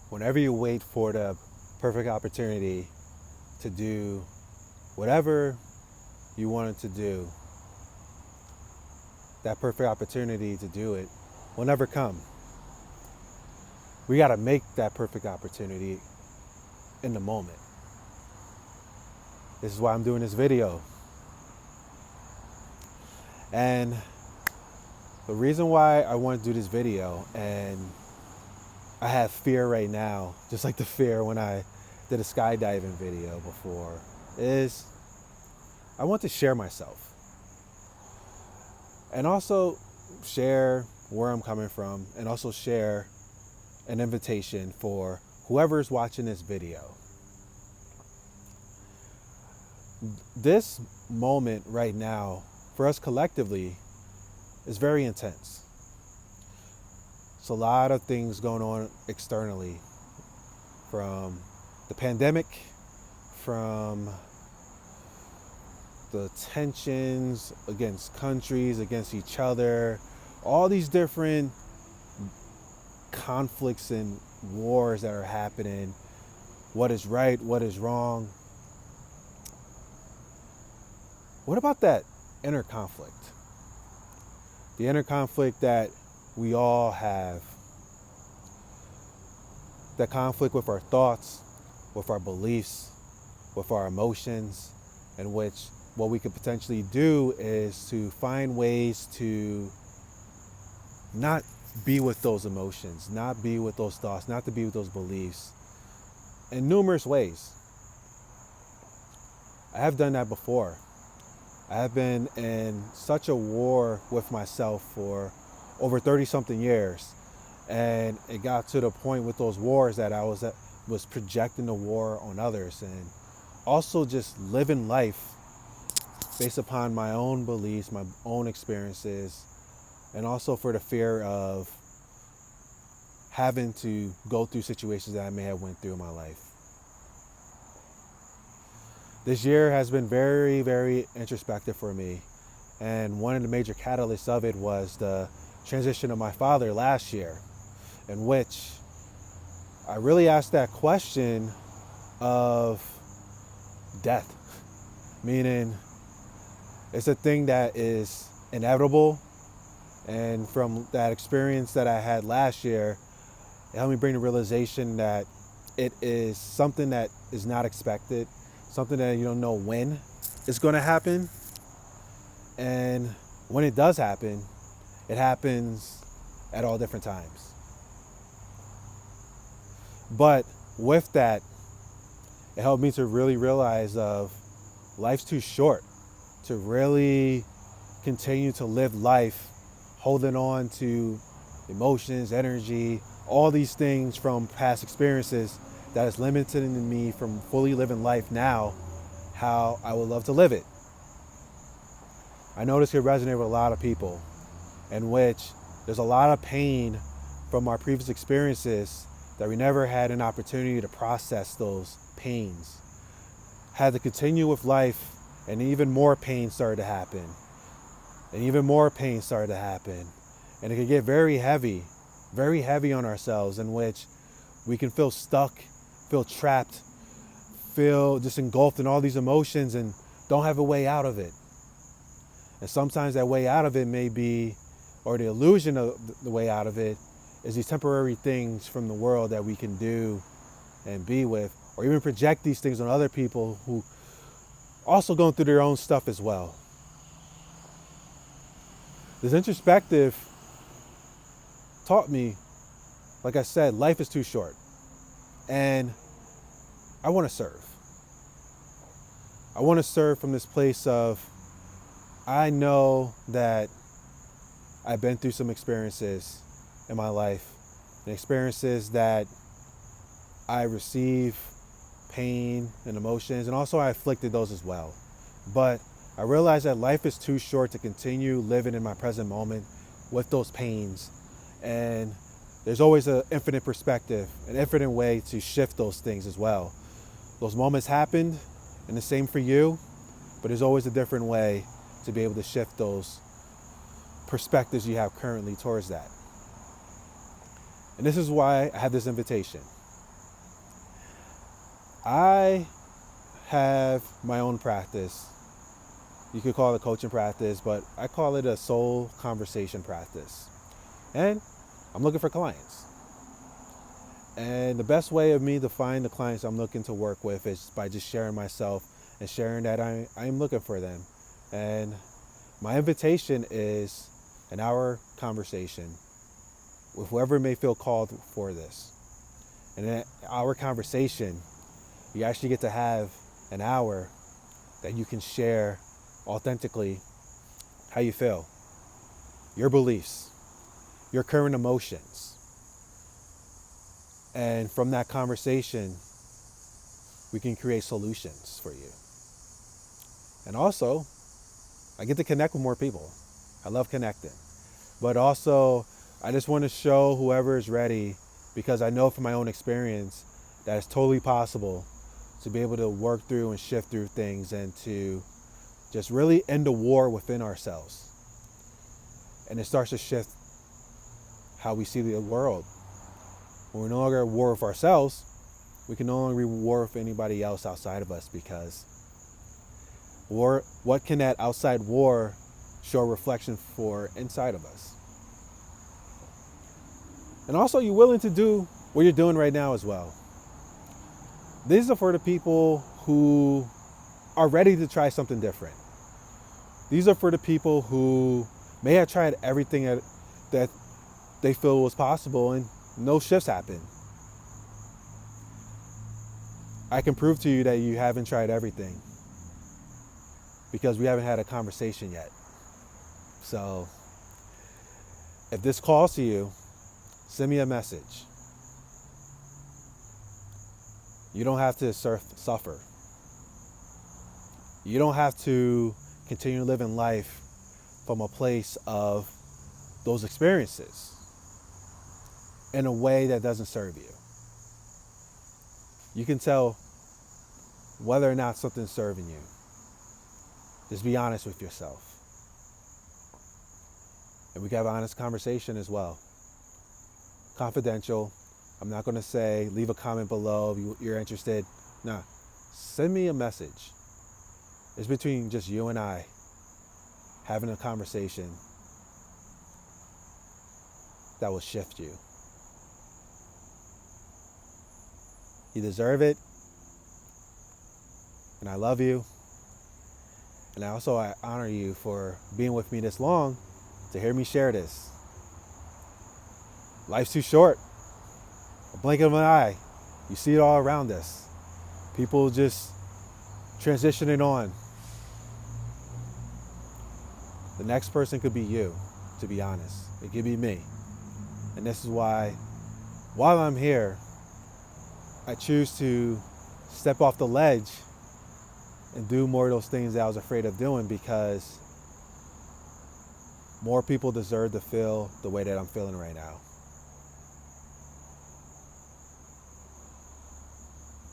Whenever you wait for the perfect opportunity to do whatever you wanted to do, that perfect opportunity to do it will never come. We got to make that perfect opportunity in the moment. This is why I'm doing this video. And the reason why I want to do this video, and I have fear right now, just like the fear when I did a skydiving video before, is I want to share myself. And also share where I'm coming from, and also share an invitation for whoever's watching this video. This moment right now, for us collectively, is very intense. It's a lot of things going on externally, from the pandemic, from the tensions against countries, against each other, all these different conflicts and wars that are happening. What is right? What is wrong? What about that inner conflict? The inner conflict that we all have. That conflict with our thoughts, with our beliefs, with our emotions, in which what we could potentially do is to find ways to not be with those emotions, not be with those thoughts, not to be with those beliefs in numerous ways. I have done that before. I have been in such a war with myself for over 30 something years. And it got to the point with those wars that I was projecting the war on others, and also just living life based upon my own beliefs, my own experiences, and also for the fear of having to go through situations that I may have went through in my life. This year has been very, very introspective for me. And one of the major catalysts of it was the transition of my father last year, in which I really asked that question of death. Meaning, it's a thing that is inevitable. And from that experience that I had last year, it helped me bring the realization that it is something that is not expected, something that you don't know when it's going to happen. And when it does happen, it happens at all different times. But with that, it helped me to really realize of life's too short to really continue to live life holding on to emotions, energy, all these things from past experiences that is limiting me from fully living life now how I would love to live it. I know this could resonate with a lot of people, in which there's a lot of pain from our previous experiences that we never had an opportunity to process those pains. Had to continue with life, and even more pain started to happen. And even more pain started to happen. And it could get very heavy on ourselves, in which we can feel stuck, feel trapped, feel just engulfed in all these emotions and don't have a way out of it. And sometimes that way out of it may be, or the illusion of the way out of it, is these temporary things from the world that we can do and be with, or even project these things on other people who also going through their own stuff as well. This introspective taught me, like I said, life is too short. And I want to serve. I want to serve from this place of, I know that I've been through some experiences in my life, and experiences that I receive pain and emotions, and also I afflicted those as well. But I realize that life is too short to continue living in my present moment with those pains. And there's always an infinite perspective, an infinite way to shift those things as well. Those moments happened, and the same for you, but there's always a different way to be able to shift those perspectives you have currently towards that. And this is why I have this invitation. I have my own practice. You could call it a coaching practice, but I call it a soul conversation practice. And I'm looking for clients. And the best way of me to find the clients I'm looking to work with is by just sharing myself and sharing that I'm looking for them. And my invitation is an hour conversation with whoever may feel called for this. And in our conversation, you actually get to have an hour that you can share authentically how you feel, your beliefs, your current emotions. And from that conversation, we can create solutions for you. And also, I get to connect with more people. I love connecting. But also, I just want to show whoever is ready, because I know from my own experience that it's totally possible to be able to work through and shift through things and to just really end the war within ourselves. And it starts to shift how we see the world. When we're no longer at war with ourselves, we can no longer be at war with anybody else outside of us, because what can that outside war show a reflection for inside of us? And also, you're willing to do what you're doing right now as well. These are for the people who are ready to try something different. These are for the people who may have tried everything that they feel was possible and no shifts happen. I can prove to you that you haven't tried everything, because we haven't had a conversation yet. So if this calls to you, send me a message. You don't have to suffer. You don't have to continue living life from a place of those experiences in a way that doesn't serve you. You can tell whether or not something's serving you. Just be honest with yourself. And we can have an honest conversation as well. Confidential. I'm not going to say, leave a comment below if you're interested. Nah, send me a message. It's between just you and I having a conversation that will shift you. You deserve it. And I love you. And I honor you for being with me this long to hear me share this. Life's too short. A blink of an eye. You see it all around us. People just transitioning on. The next person could be you, to be honest. It could be me. And this is why, while I'm here, I choose to step off the ledge and do more of those things that I was afraid of doing, because more people deserve to feel the way that I'm feeling right now.